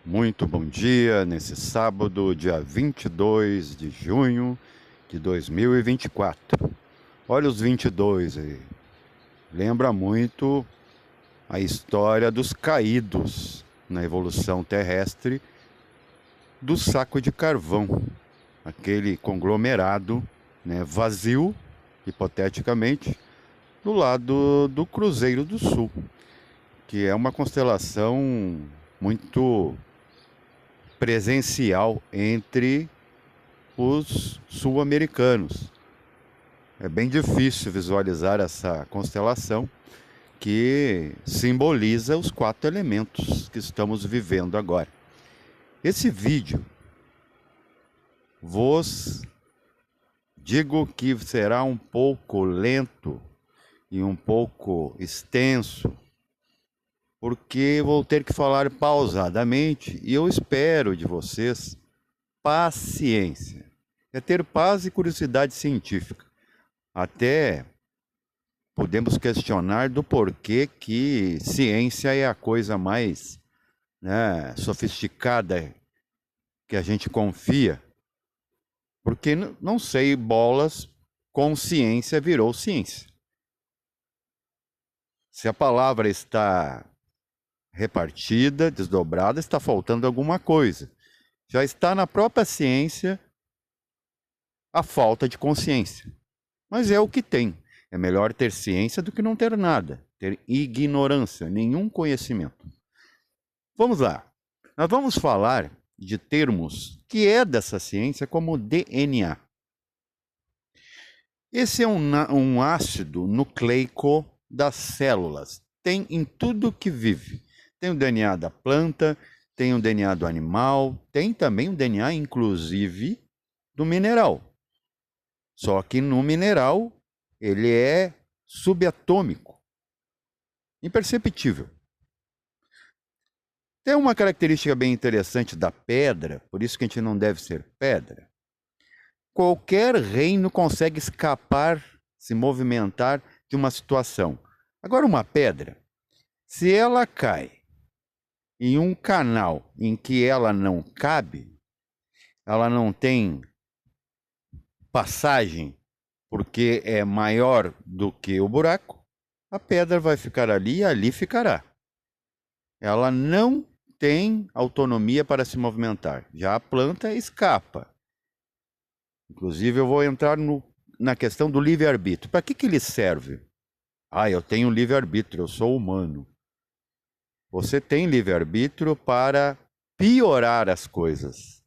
Muito bom dia nesse sábado, dia 22 de junho de 2024. Olha os 22 aí. Lembra muito a história dos caídos na evolução terrestre do saco de carvão, aquele conglomerado, né, vazio, hipoteticamente, do lado do Cruzeiro do Sul, que é uma constelação muito presencial entre os sul-americanos. É bem difícil visualizar essa constelação que simboliza os 4 elementos que estamos vivendo agora. Esse vídeo, vos digo que será um pouco lento e um pouco extenso, porque vou ter que falar pausadamente e eu espero de vocês paciência. É ter paz e curiosidade científica. Até podemos questionar do porquê que ciência é a coisa mais, né, sofisticada que a gente confia. Porque não sei, bolas, consciência virou ciência. Se a palavra está repartida, desdobrada, está faltando alguma coisa. Já está na própria ciência a falta de consciência. Mas é o que tem. É melhor ter ciência do que não ter nada, ter ignorância, nenhum conhecimento. Vamos lá. Nós vamos falar de termos que é dessa ciência como DNA. Esse é um ácido nucleico das células. Tem em tudo que vive. Tem o DNA da planta, tem o DNA do animal, tem também o DNA, inclusive, do mineral. Só que no mineral ele é subatômico, imperceptível. Tem uma característica bem interessante da pedra, por isso que a gente não deve ser pedra. Qualquer reino consegue escapar, se movimentar de uma situação. Agora, uma pedra, se ela cai em um canal em que ela não cabe, ela não tem passagem porque é maior do que o buraco, a pedra vai ficar ali e ali ficará. Ela não tem autonomia para se movimentar. Já a planta escapa. Inclusive, eu vou entrar na questão do livre-arbítrio. Para que ele serve? Eu tenho livre-arbítrio, eu sou humano. Você tem livre-arbítrio para piorar as coisas,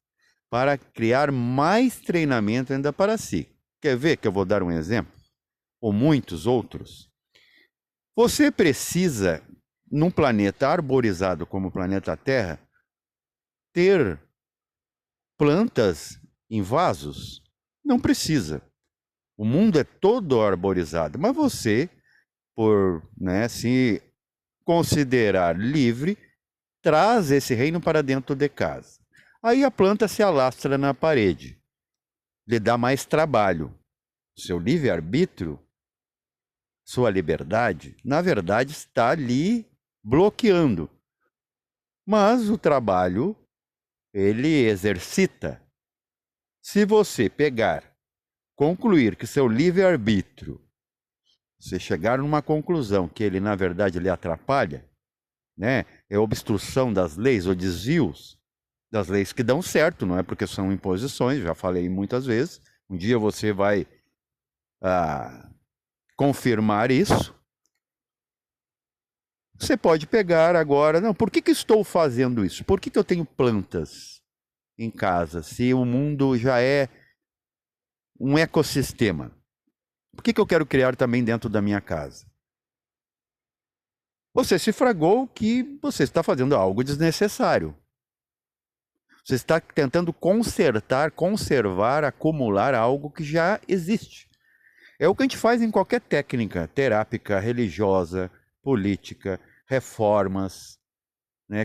para criar mais treinamento ainda para si. Quer ver que eu vou dar um exemplo? Ou muitos outros? Você precisa, num planeta arborizado como o planeta Terra, ter plantas em vasos? Não precisa. O mundo é todo arborizado, mas você, por se considerar livre, traz esse reino para dentro de casa. Aí a planta se alastra na parede, lhe dá mais trabalho. Seu livre-arbítrio, sua liberdade, na verdade está ali bloqueando. Mas o trabalho, ele exercita. Se você pegar, concluir que seu livre-arbítrio, você chegar numa conclusão que ele, na verdade, lhe atrapalha, né? É obstrução das leis ou desvios das leis que dão certo, não é porque são imposições, já falei muitas vezes. Um dia você vai confirmar isso. Você pode pegar agora, não, por que estou fazendo isso? Por que eu tenho plantas em casa, se o mundo já é um ecossistema? Por que eu quero criar também dentro da minha casa? Você se fragou que você está fazendo algo desnecessário. Você está tentando consertar, conservar, acumular algo que já existe. É o que a gente faz em qualquer técnica terápica, religiosa, política, reformas,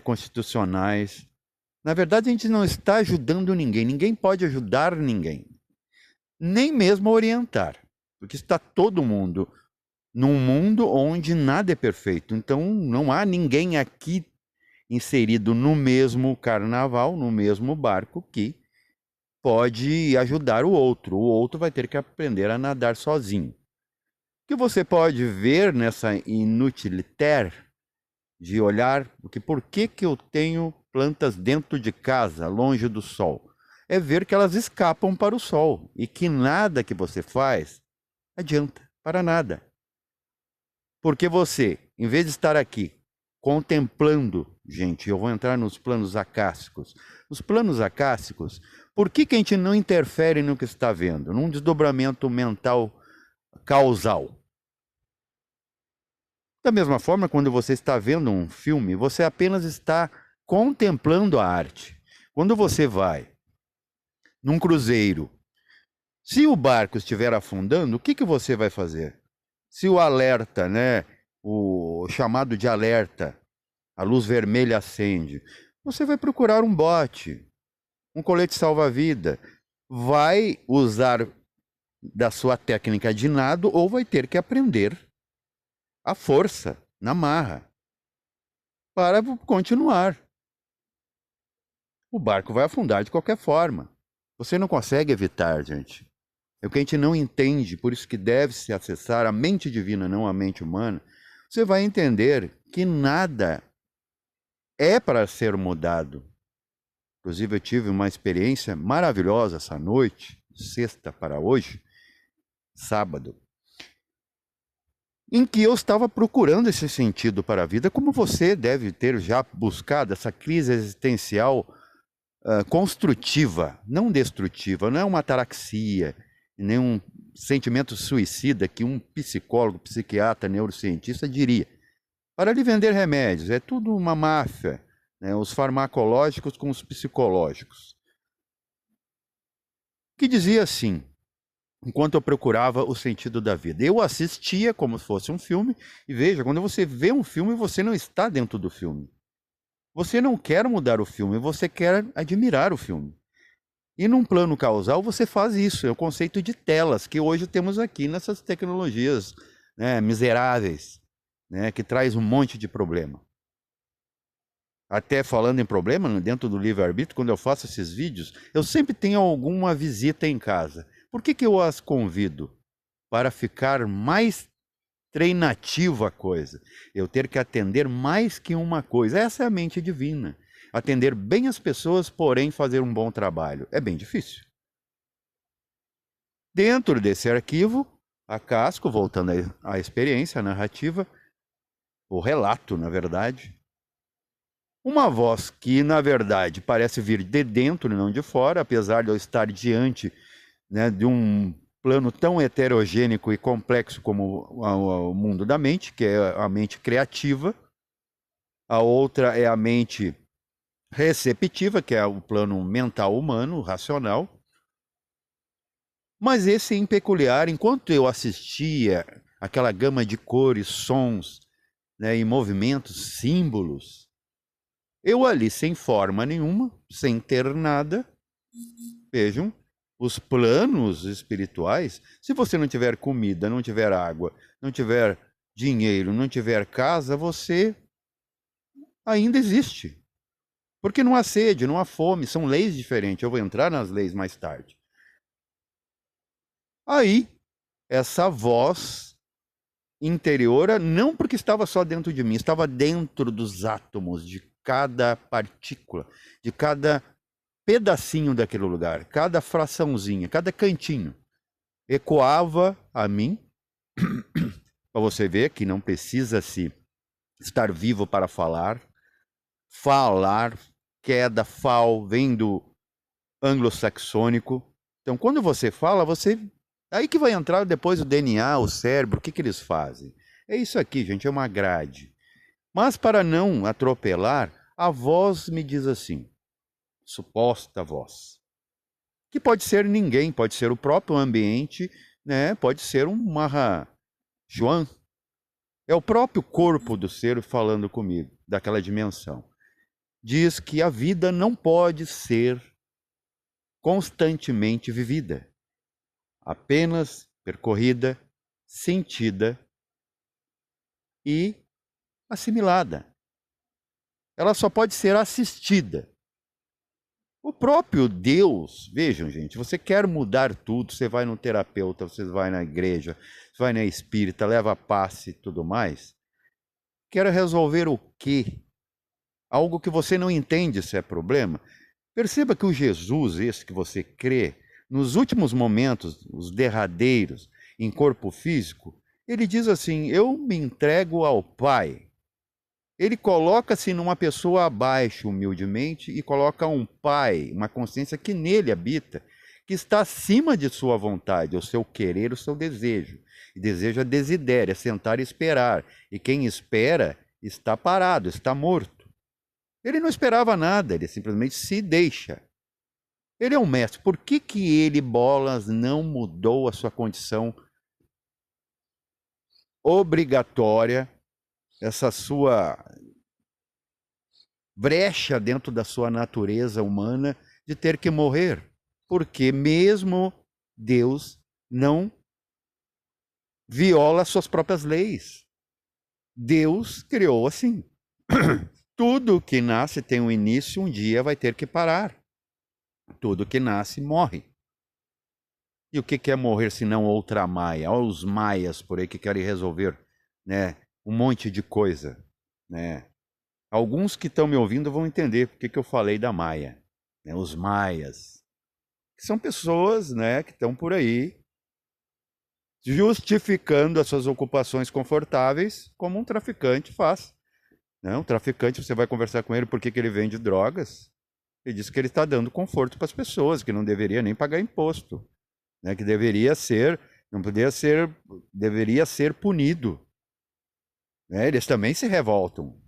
constitucionais. Na verdade, a gente não está ajudando ninguém. Ninguém pode ajudar ninguém. Nem mesmo orientar. Porque está todo mundo num mundo onde nada é perfeito. Então, não há ninguém aqui inserido no mesmo carnaval, no mesmo barco, que pode ajudar o outro. O outro vai ter que aprender a nadar sozinho. O que você pode ver nessa inutiliter de olhar, porque por que eu tenho plantas dentro de casa, longe do sol? É ver que elas escapam para o sol e que nada que você faz adianta para nada. Porque você, em vez de estar aqui contemplando, gente, eu vou entrar nos planos acássicos. Os planos acássicos, por que a gente não interfere no que está vendo? Num desdobramento mental causal. Da mesma forma, quando você está vendo um filme, você apenas está contemplando a arte. Quando você vai num cruzeiro, se o barco estiver afundando, o que você vai fazer? Se o alerta, né, o chamado de alerta, a luz vermelha acende, você vai procurar um bote, um colete salva-vida, vai usar da sua técnica de nado ou vai ter que aprender a força na marra para continuar. O barco vai afundar de qualquer forma. Você não consegue evitar, gente. É o que a gente não entende, por isso que deve-se acessar a mente divina, não a mente humana. Você vai entender que nada é para ser mudado. Inclusive, eu tive uma experiência maravilhosa essa noite, sexta para hoje, sábado, em que eu estava procurando esse sentido para a vida, como você deve ter já buscado essa crise existencial construtiva, não destrutiva, não é uma ataraxia, nem um sentimento suicida que um psicólogo, psiquiatra, neurocientista diria. Para lhe vender remédios, é tudo uma máfia, né? Os farmacológicos com os psicológicos. Que dizia assim, enquanto eu procurava o sentido da vida. Eu assistia como se fosse um filme, e veja, quando você vê um filme, você não está dentro do filme. Você não quer mudar o filme, você quer admirar o filme. E num plano causal você faz isso, é o conceito de telas que hoje temos aqui nessas tecnologias, né, miseráveis, né, que traz um monte de problema. Até falando em problema, dentro do livre-arbítrio, quando eu faço esses vídeos, eu sempre tenho alguma visita em casa. Por que eu as convido? Para ficar mais treinativo a coisa. Eu ter que atender mais que uma coisa. Essa é a mente divina. Atender bem as pessoas, porém fazer um bom trabalho. É bem difícil. Dentro desse arquivo, a Casco, voltando à experiência, à narrativa, o relato, na verdade, uma voz que, na verdade, parece vir de dentro e não de fora, apesar de eu estar diante, né, de um plano tão heterogêneo e complexo como o mundo da mente, que é a mente criativa. A outra é a mente receptiva, que é o plano mental humano, racional. Mas esse em peculiar, enquanto eu assistia aquela gama de cores, sons, né, e movimentos, símbolos, eu ali sem forma nenhuma, sem ter nada, vejam, os planos espirituais, se você não tiver comida, não tiver água, não tiver dinheiro, não tiver casa, você ainda existe. Porque não há sede, não há fome, são leis diferentes. Eu vou entrar nas leis mais tarde. Aí, essa voz interior, não porque estava só dentro de mim, estava dentro dos átomos, de cada partícula, de cada pedacinho daquele lugar, cada fraçãozinha, cada cantinho, ecoava a mim, para você ver que não precisa se estar vivo para falar, queda, fal, vem do anglo-saxônico. Então, quando você fala, você... Aí que vai entrar depois o DNA, o cérebro, o que eles fazem? É isso aqui, gente, é uma grade. Mas para não atropelar, a voz me diz assim, suposta voz, que pode ser ninguém, pode ser o próprio ambiente, né? Pode ser um João. É o próprio corpo do ser falando comigo, daquela dimensão. Diz que a vida não pode ser constantemente vivida, apenas percorrida, sentida e assimilada. ela só pode ser assistida. O próprio Deus, vejam, gente, você quer mudar tudo, você vai no terapeuta, você vai na igreja, você vai na espírita, leva passe e tudo mais. Quer resolver o quê? Algo que você não entende se é problema. Perceba que o Jesus, esse que você crê, nos últimos momentos, os derradeiros, em corpo físico, ele diz assim: eu me entrego ao Pai. Ele coloca-se numa pessoa abaixo, humildemente, e coloca um Pai, uma consciência que nele habita, que está acima de sua vontade, o seu querer, o seu desejo. E desejo é desidério, é sentar e esperar. E quem espera está parado, está morto. Ele não esperava nada, ele simplesmente se deixa. Ele é um mestre. Por que ele, bolas, não mudou a sua condição obrigatória, essa sua brecha dentro da sua natureza humana de ter que morrer? Porque mesmo Deus não viola suas próprias leis. Deus criou assim. Tudo que nasce tem um início, um dia vai ter que parar. Tudo que nasce morre. E o que é morrer se não outra maia? Olha os maias por aí que querem resolver, né, um monte de coisa, né? Alguns que estão me ouvindo vão entender porque que eu falei da maia, né? Os maias, que são pessoas, né, que estão por aí justificando as suas ocupações confortáveis como um traficante faz. Né? Um traficante, você vai conversar com ele por que ele vende drogas, ele diz que ele está dando conforto para as pessoas, que não deveria nem pagar imposto, né? Que deveria ser, não poderia ser, deveria ser punido. Né? Eles também se revoltam.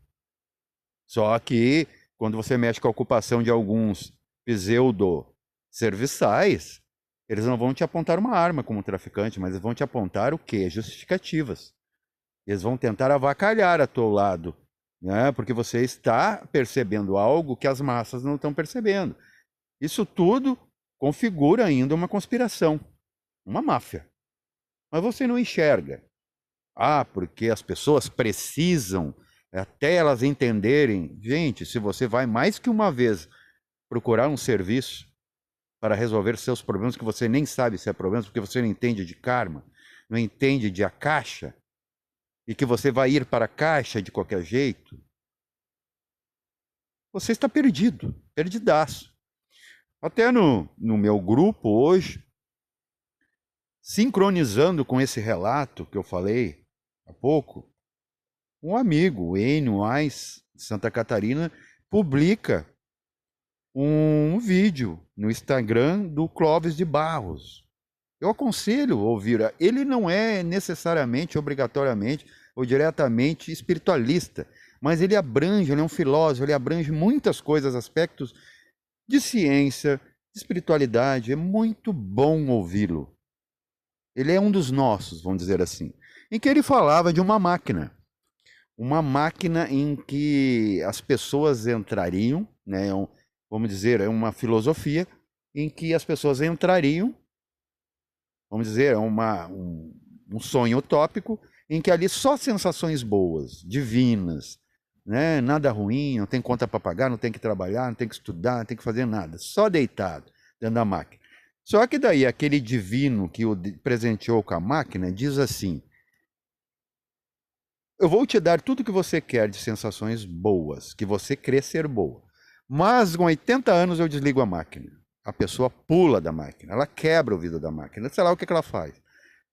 Só que quando você mexe com a ocupação de alguns pseudo-serviçais, eles não vão te apontar uma arma como traficante, mas eles vão te apontar o quê? Justificativas. Eles vão tentar avacalhar a teu lado, né? Porque você está percebendo algo que as massas não estão percebendo. Isso tudo configura ainda uma conspiração, uma máfia. Mas você não enxerga. Ah, porque as pessoas precisam, até elas entenderem. Gente, se você vai mais que uma vez procurar um serviço para resolver seus problemas, que você nem sabe se é problema, porque você não entende de karma, não entende de akasha, e que você vai ir para a caixa de qualquer jeito, você está perdido, perdidaço. Até no meu grupo hoje, sincronizando com esse relato que eu falei há pouco, um amigo, o Enio Ais, de Santa Catarina, publica um vídeo no Instagram do Clóvis de Barros. Eu aconselho ouvir. Ele não é necessariamente, obrigatoriamente ou diretamente espiritualista, mas ele abrange, ele é um filósofo, ele abrange muitas coisas, aspectos de ciência, de espiritualidade. É muito bom ouvi-lo. Ele é um dos nossos, vamos dizer assim, em que ele falava de uma máquina em que as pessoas entrariam, né, vamos dizer, é uma filosofia em que as pessoas entrariam, vamos dizer, é um sonho utópico, em que ali só sensações boas, divinas, né? Nada ruim, não tem conta para pagar, não tem que trabalhar, não tem que estudar, não tem que fazer nada, só deitado dentro da máquina. Só que daí aquele divino que o presenteou com a máquina diz assim: eu vou te dar tudo que você quer de sensações boas, que você crê ser boa. Mas com 80 anos eu desligo a máquina. A pessoa pula da máquina, ela quebra o vidro da máquina. Sei lá o que ela faz.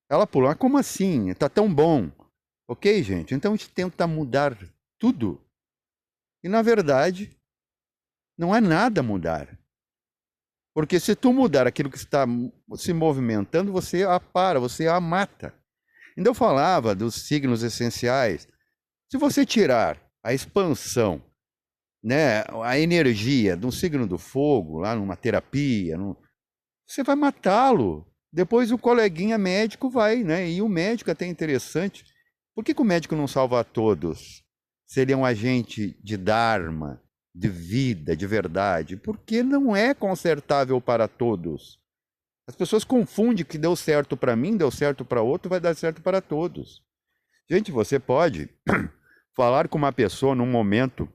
Ela pula. Mas como assim? Está tão bom. Ok, gente? Então a gente tenta mudar tudo. E na verdade, não é nada mudar. Porque se tu mudar aquilo que está se movimentando, você a para, você a mata. Então eu falava dos signos essenciais. Se você tirar a expansão, né, a energia de um signo do fogo, lá numa terapia, você vai matá-lo. Depois o coleguinha médico vai, né? E o médico é até interessante. Por que o médico não salva a todos? Se ele é um agente de dharma, de vida, de verdade. Porque não é consertável para todos. As pessoas confundem que deu certo para mim, deu certo para outro, vai dar certo para todos. Gente, você pode falar com uma pessoa num momento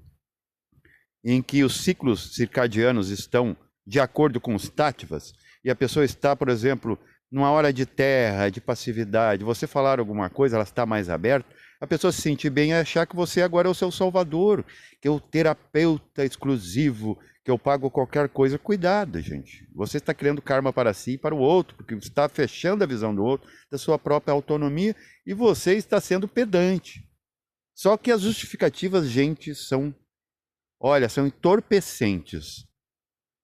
em que os ciclos circadianos estão de acordo com os táttvas, e a pessoa está, por exemplo, numa hora de terra, de passividade, você falar alguma coisa, ela está mais aberta, a pessoa se sentir bem e achar que você agora é o seu salvador, que é o terapeuta exclusivo, que eu pago qualquer coisa. Cuidado, gente. Você está criando karma para si e para o outro, porque você está fechando a visão do outro, da sua própria autonomia, e você está sendo pedante. Só que as justificativas, gente, são entorpecentes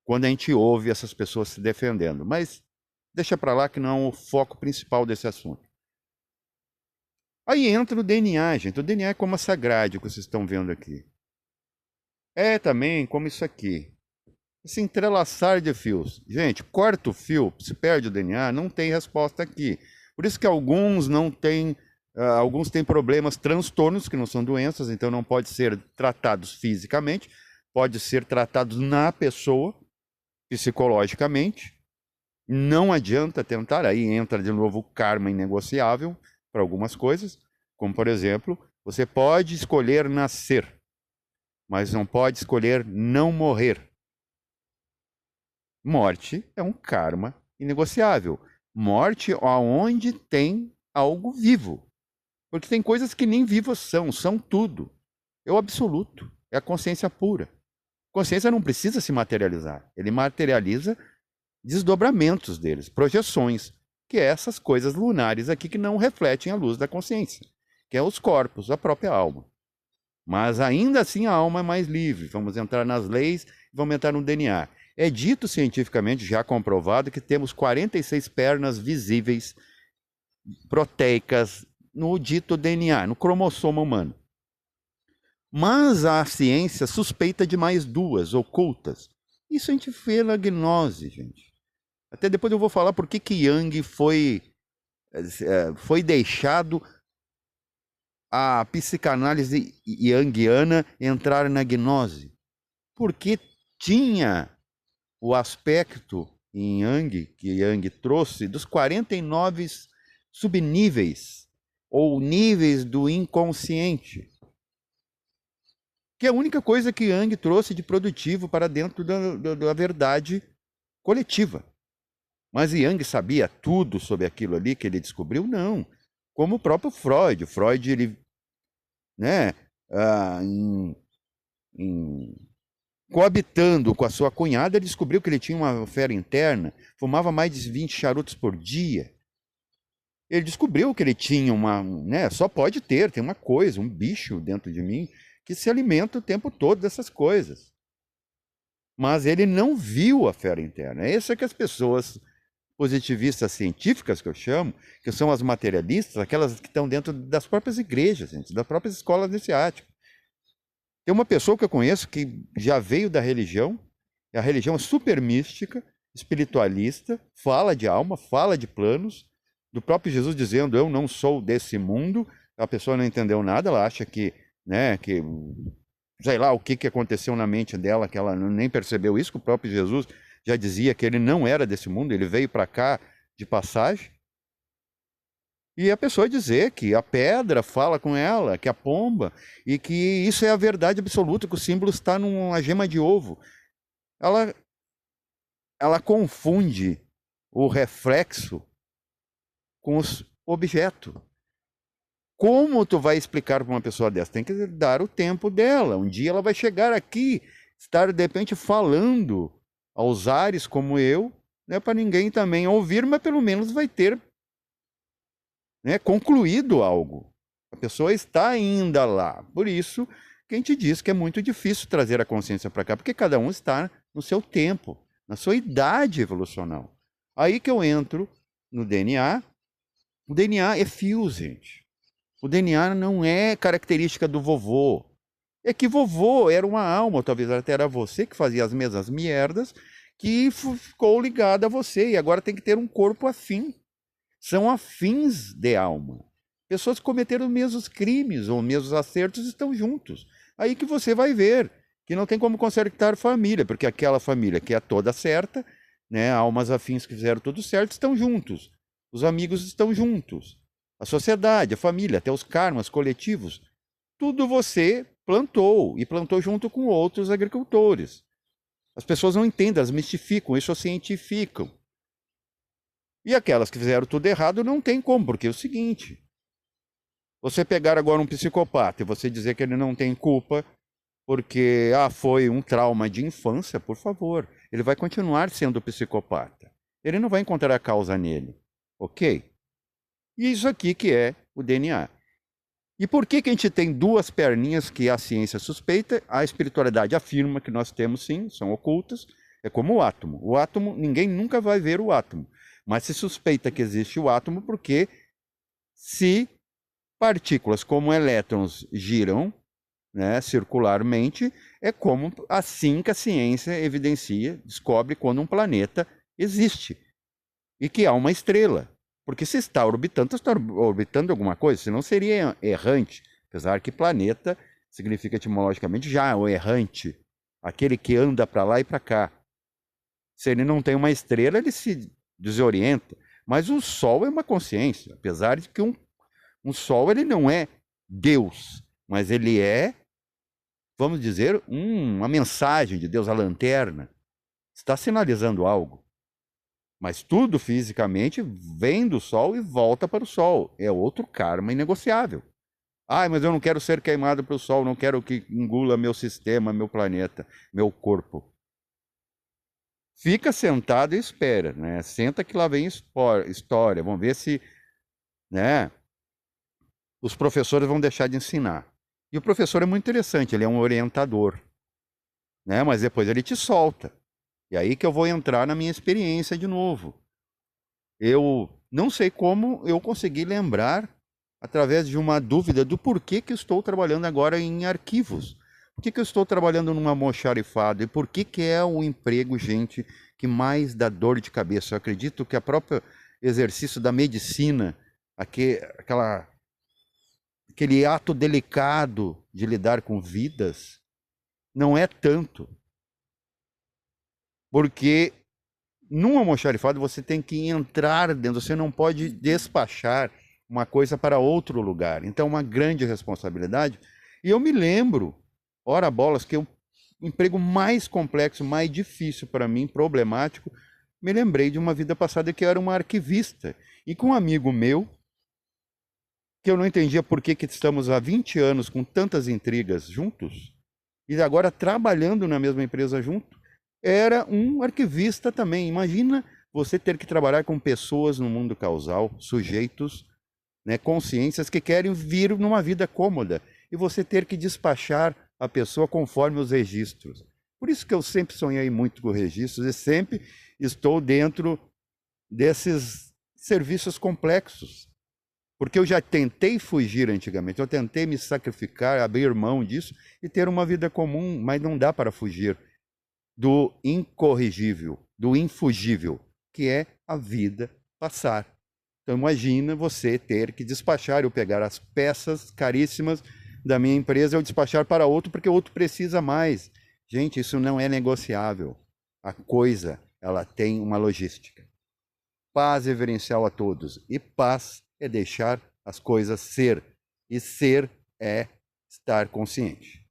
quando a gente ouve essas pessoas se defendendo. Mas deixa para lá que não é o foco principal desse assunto. Aí entra o DNA, gente. O DNA é como essa grade que vocês estão vendo aqui. É também como isso aqui. Esse entrelaçar de fios. Gente, corta o fio, se perde o DNA, não tem resposta aqui. Por isso que alguns não têm, alguns têm problemas, transtornos, que não são doenças, então não pode ser tratados fisicamente, pode ser tratados na pessoa, psicologicamente. Não adianta tentar, aí entra de novo o karma inegociável para algumas coisas, como por exemplo, você pode escolher nascer, mas não pode escolher não morrer. Morte é um karma inegociável. Morte aonde tem algo vivo. Porque tem coisas que nem vivas são tudo. É o absoluto, é a consciência pura. Consciência não precisa se materializar, ele materializa desdobramentos deles, projeções, que é essas coisas lunares aqui que não refletem a luz da consciência, que é os corpos, a própria alma. Mas ainda assim a alma é mais livre. Vamos entrar nas leis, vamos entrar no DNA. É dito cientificamente, já comprovado, que temos 46 pernas visíveis, proteicas, no dito DNA, no cromossomo humano. Mas a ciência suspeita de mais duas, ocultas. Isso a gente vê na gnose, gente. Até depois eu vou falar por que Yang foi deixado a psicanálise yangiana entrar na gnose. Porque tinha o aspecto em Yang, que Yang trouxe, dos 49 subníveis ou níveis do inconsciente. Que é a única coisa que Yang trouxe de produtivo para dentro da verdade coletiva. Mas Yang sabia tudo sobre aquilo ali que ele descobriu? Não. Como o próprio Freud. Freud, ele, né, coabitando com a sua cunhada, ele descobriu que ele tinha uma fera interna, fumava mais de 20 charutos por dia. Ele descobriu que ele tinha só pode ter, tem uma coisa, um bicho dentro de mim que se alimenta o tempo todo dessas coisas. Mas ele não viu a fera interna. É isso que as pessoas positivistas científicas, que eu chamo, que são as materialistas, aquelas que estão dentro das próprias igrejas, gente, das próprias escolas iniciáticas. Tem uma pessoa que eu conheço que já veio da religião, a religião é super mística, espiritualista, fala de alma, fala de planos, do próprio Jesus dizendo, eu não sou desse mundo. A pessoa não entendeu nada, ela acha que, sei lá o que aconteceu na mente dela, que ela nem percebeu isso, que o próprio Jesus já dizia que ele não era desse mundo, ele veio para cá de passagem. E a pessoa dizer que a pedra fala com ela, que a pomba, e que isso é a verdade absoluta, que o símbolo está numa gema de ovo. Ela confunde o reflexo com os objetos. Como tu vai explicar para uma pessoa dessa? Tem que dar o tempo dela. Um dia ela vai chegar aqui, estar de repente falando aos ares como eu, para ninguém também ouvir, mas pelo menos vai ter concluído algo. A pessoa está ainda lá. Por isso que a gente diz que é muito difícil trazer a consciência para cá, porque cada um está no seu tempo, na sua idade evolucional. Aí que eu entro no DNA. O DNA é fio, gente. O DNA não é característica do vovô. É que vovô era uma alma, talvez até era você que fazia as mesmas merdas, que ficou ligado a você, e agora tem que ter um corpo afim. São afins de alma. Pessoas que cometeram os mesmos crimes ou os mesmos acertos estão juntos. Aí que você vai ver que não tem como consertar família, porque aquela família que é toda certa, almas afins que fizeram tudo certo, estão juntos. Os amigos estão juntos. A sociedade, a família, até os karmas coletivos tudo você plantou, e plantou junto com outros agricultores. As pessoas não entendem, elas mistificam, isso cientificam. E aquelas que fizeram tudo errado não tem como, porque é o seguinte: você pegar agora um psicopata e você dizer que ele não tem culpa porque foi um trauma de infância, por favor, ele vai continuar sendo psicopata. Ele não vai encontrar a causa nele, ok? E isso aqui que é o DNA. E por que a gente tem duas perninhas que a ciência suspeita? A espiritualidade afirma que nós temos sim, são ocultas. É como o átomo. O átomo, ninguém nunca vai ver o átomo. Mas se suspeita que existe o átomo porque se partículas como elétrons giram, né, circularmente, é como assim que a ciência evidencia, descobre quando um planeta existe e que há uma estrela. Porque se está orbitando alguma coisa, senão seria errante. Apesar que planeta significa etimologicamente já o errante, aquele que anda para lá e para cá. Se ele não tem uma estrela, ele se desorienta. Mas o Sol é uma consciência, apesar de que um Sol ele não é Deus, mas ele é, vamos dizer, uma mensagem de Deus, a lanterna. Está sinalizando algo. Mas tudo fisicamente vem do Sol e volta para o Sol. É outro karma inegociável. Mas eu não quero ser queimado pelo Sol, não quero que engula meu sistema, meu planeta, meu corpo. Fica sentado e espera, né? Senta que lá vem história. Vamos ver se, né, os professores vão deixar de ensinar. E o professor é muito interessante, ele é um orientador, né? Mas depois ele te solta. E aí que eu vou entrar na minha experiência de novo. Eu não sei como eu consegui lembrar, através de uma dúvida, do porquê que eu estou trabalhando agora em arquivos. Por que eu estou trabalhando numa almoxarifado? E por que é o emprego, gente, que mais dá dor de cabeça? Eu acredito que o próprio exercício da medicina, aquele ato delicado de lidar com vidas, não é tanto. Porque num almoxarifado você tem que entrar dentro, você não pode despachar uma coisa para outro lugar. Então é uma grande responsabilidade. E eu me lembro, ora bolas, que o emprego mais complexo, mais difícil para mim, problemático, me lembrei de uma vida passada que eu era uma arquivista. E com um amigo meu, que eu não entendia por que estamos há 20 anos com tantas intrigas juntos, e agora trabalhando na mesma empresa junto, era um arquivista também. Imagina você ter que trabalhar com pessoas no mundo causal, sujeitos, né, consciências que querem vir numa vida cômoda, e você ter que despachar a pessoa conforme os registros. Por isso que eu sempre sonhei muito com registros e sempre estou dentro desses serviços complexos. Porque eu já tentei fugir antigamente, eu tentei me sacrificar, abrir mão disso e ter uma vida comum, mas não dá para fugir do incorrigível, do infugível, que é a vida passar. Então imagina você ter que despachar, eu pegar as peças caríssimas da minha empresa, eu despachar para outro porque o outro precisa mais. Gente, isso não é negociável. A coisa, ela tem uma logística. Paz reverencial a todos. E paz é deixar as coisas ser. E ser é estar consciente.